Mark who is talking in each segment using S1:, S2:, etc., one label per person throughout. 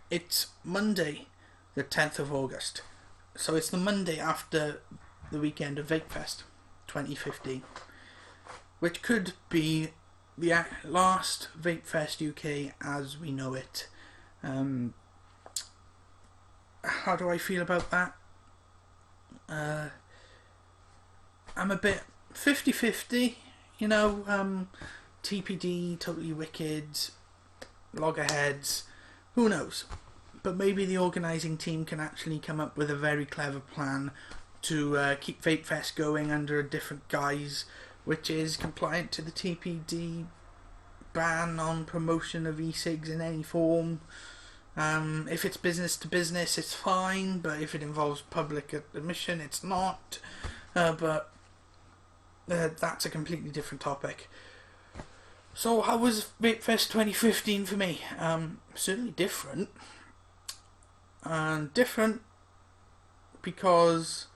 S1: It's Monday, the 10th of August. So it's the Monday after the weekend of VapeFest 2015, which could be the last VapeFest UK as we know it. How do I feel about that? I'm a bit 50-50, TPD, Totally Wicked, Loggerheads, who knows? But maybe the organising team can actually come up with a very clever plan to keep VapeFest going under a different guise, which is compliant to the TPD ban on promotion of Ecigs in any form. If it's business to business, it's fine, but if it involves public admission, it's not. But that's a completely different topic. So how was VapeFest 2015 for me? Certainly different. And different because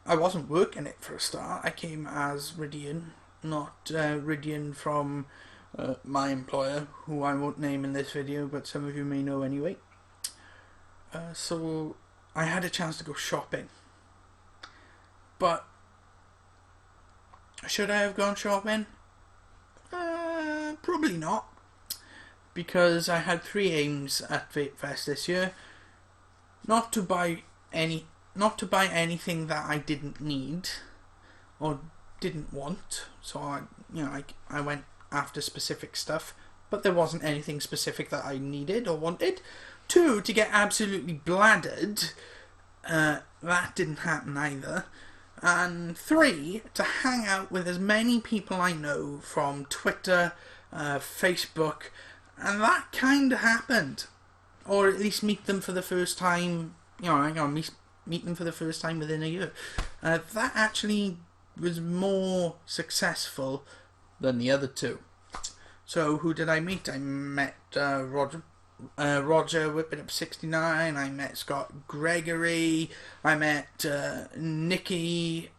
S1: I wasn't working it for a start. I came as Ridian, not Ridian from my employer, who I won't name in this video, but some of you may know anyway. So I had a chance to go shopping. But should I have gone shopping? Probably not, because I had three aims at VapeFest this year. Not to buy anything that I didn't need or didn't want. So I went after specific stuff, but there wasn't anything specific that I needed or wanted. 2, to get absolutely bladdered. That didn't happen either. And 3, to hang out with as many people I know from Twitter, Facebook, and that kind of happened. Or at least meet them for the first time, meet them for the first time within a year. That actually was more successful than the other 2. So who did I meet? I met Roger Whip It Up 69. I met Scott Gregory. I met Nikki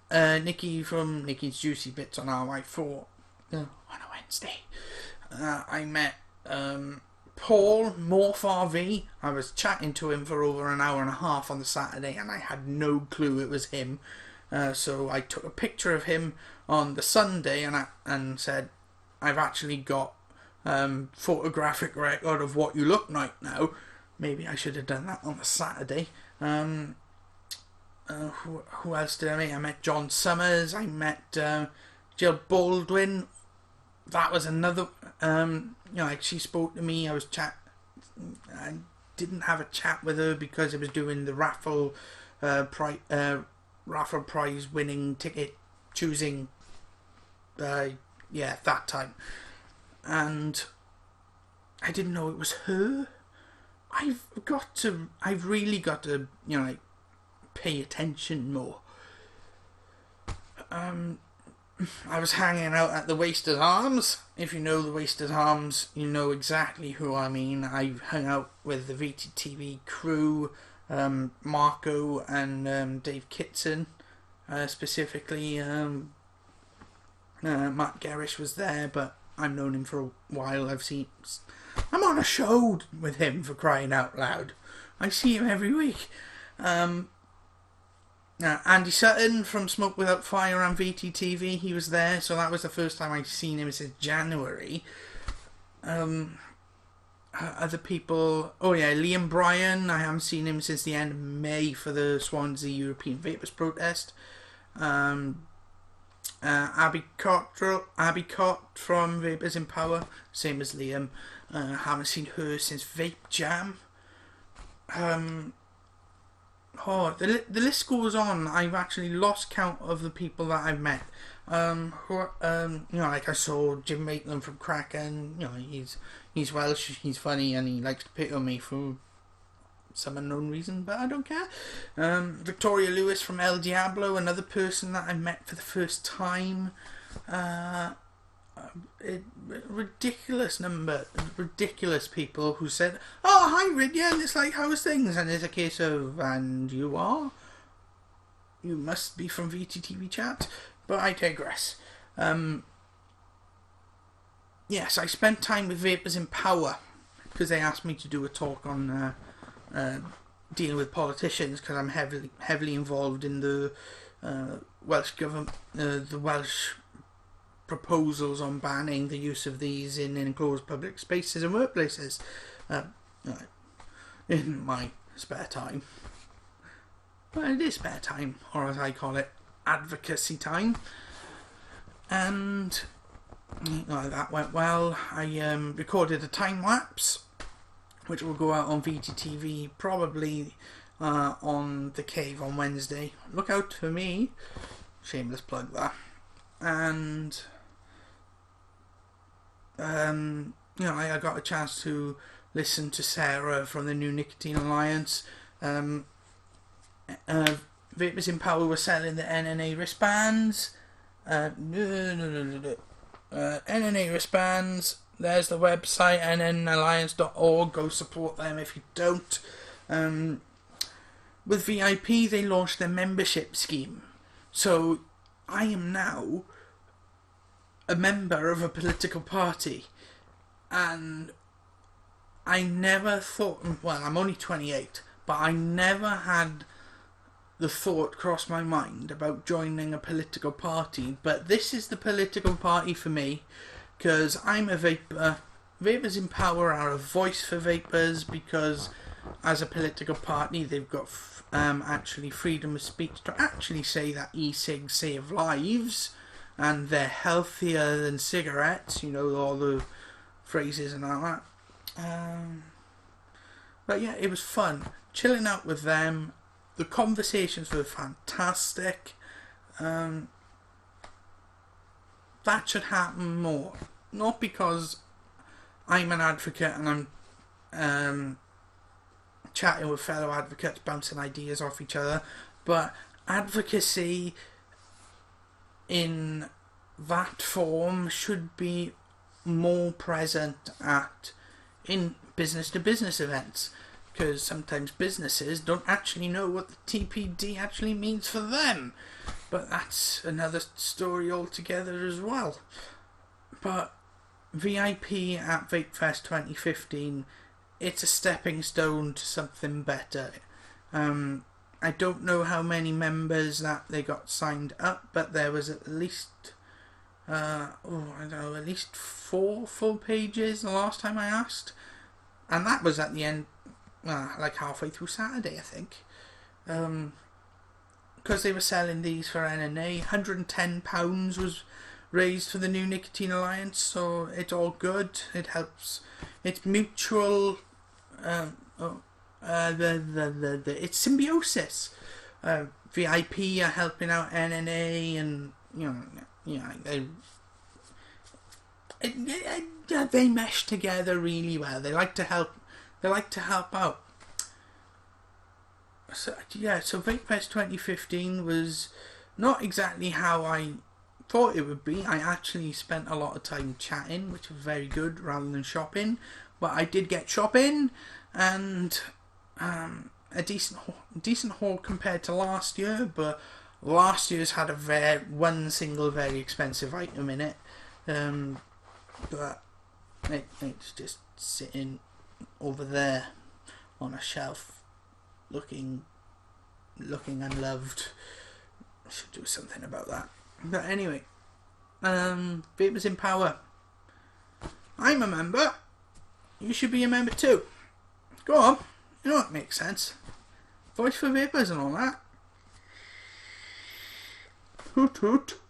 S1: from Nikki's Juicy Bits on RY4 on a Wednesday. I met Paul Morph RV. I was chatting to him for over an hour and a half on the Saturday, and I had no clue it was him. So I took a picture of him on the Sunday and said, I've actually got photographic record of what you look like now. Maybe I should have done that on the Saturday. Who else did I meet? I met John Summers. I met Jill Baldwin. That was another. She spoke to me. I didn't have a chat with her because I was doing the raffle prize winning ticket choosing. That time. And I didn't know it was her. I've really got to, pay attention more. I was hanging out at the Wasted Arms. If you know the Wasted Arms, you know exactly who I mean. I hung out with the VTTV crew, Marco and Dave Kitson, specifically. Matt Garish was there, but I've known him for a while. I'm on a show with him, for crying out loud. I see him every week. Andy Sutton from Smoke Without Fire and VTTV, he was there, so that was the first time I'd seen him since January. Other people, Liam Bryan, I haven't seen him since the end of May for the Swansea European Vapers protest. Abby Cott from Vapers In Power, same as Liam. Haven't seen her since Vape Jam. The list goes on. I've actually lost count of the people that I've met. Like I saw Jim Maitland from Kraken. He's Welsh, he's funny, and he likes to pick on me for some unknown reason, but I don't care. Victoria Lewis from El Diablo, another person that I met for the first time. Ridiculous people who said, "Oh, hi Ridian, it's like, how's things?" And it's a case of, and you are? You must be from VTTV chat. But I digress. Yes, I spent time with Vapers In Power because they asked me to do a talk on dealing with politicians, because I'm heavily involved in the Welsh government, the Welsh proposals on banning the use of these in enclosed public spaces and workplaces in my spare time. Well, it is spare time, or as I call it, advocacy time. And that went well. I recorded a time lapse, which will go out on VTTV probably on The Cave on Wednesday. Look out for me. Shameless plug there. And I got a chance to listen to Sarah from the New Nicotine Alliance. Vapers In Power were selling the NNA wristbands. NNA wristbands. There's the website, nnalliance.org. Go support them if you don't. With VIP, they launched their membership scheme. So I am now a member of a political party. And I never thought, well, I'm only 28, but I never had the thought cross my mind about joining a political party. But this is the political party for me, because I'm a vapor. Vapers In Power are a voice for vapors, because as a political party they've got actually freedom of speech to actually say that e-cigs save lives and they're healthier than cigarettes, all the phrases and all that. But yeah, it was fun chilling out with them. The conversations were fantastic. That should happen more. Not because I'm an advocate and I'm chatting with fellow advocates, bouncing ideas off each other, but advocacy in that form should be more present in business-to-business events, because sometimes businesses don't actually know what the TPD actually means for them. But that's another story altogether as well. But VIP at VapeFest 2015, it's a stepping stone to something better. I don't know how many members that they got signed up, but there was at least at least 4 full pages the last time I asked, and that was at the end, like halfway through Saturday, I think. Because they were selling these for NNA, £110 was raised for the New Nicotine Alliance, so it's all good. It helps. It's mutual. It's symbiosis. VIP are helping out NNA, and they mesh together really well. They like to help. They like to help out. So VapeFest 2015 was not exactly how I thought it would be. I actually spent a lot of time chatting, which was very good, rather than shopping. But I did get shopping, and a decent haul compared to last year. But last year's had one single very expensive item in it. But it's just sitting over there on a shelf, looking unloved. I should do something about that. But anyway, Vapers In Power. I'm a member. You should be a member too. Go on. You know what makes sense. Voice for vapors and all that. Hoot hoot.